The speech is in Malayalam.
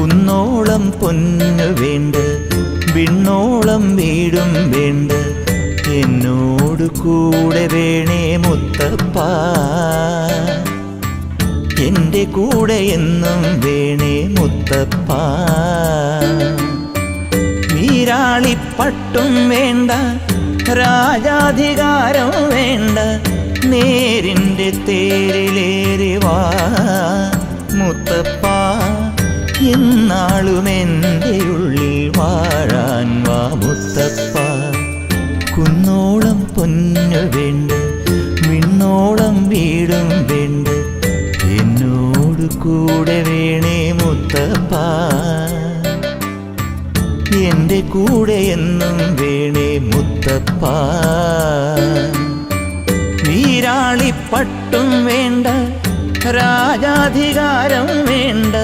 കുന്നോളം പൊന്നു വേണ്ട, വിണ്ണോളം വീടും വേണ്ട, എന്നോട് കൂടെ വേണേ മുത്തപ്പ. എൻ്റെ കൂടെ എന്നും വേണേ മുത്തപ്പ. വീരാളിപ്പട്ടും വേണ്ട, രാജാധികാരം വേണ്ട, നേരിൻ്റെ തേരിലേറി വാ മുത്തപ്പ. എന്നാളും എൻ്റെ ഉള്ളിൽ വാഴാൻ വാ മുത്തപ്പ. കുന്നോളം പൊന്നു വേണ്ട, വിണ്ണോളം വീടും വേണ്ട, എന്നോട് കൂടെ വേണേ മുത്തപ്പ. എൻ്റെ കൂടെ എന്നും വേണേ മുത്തപ്പ. വീരാളിപ്പട്ടും വേണ്ട, രാജാധികാരം വേണ്ട,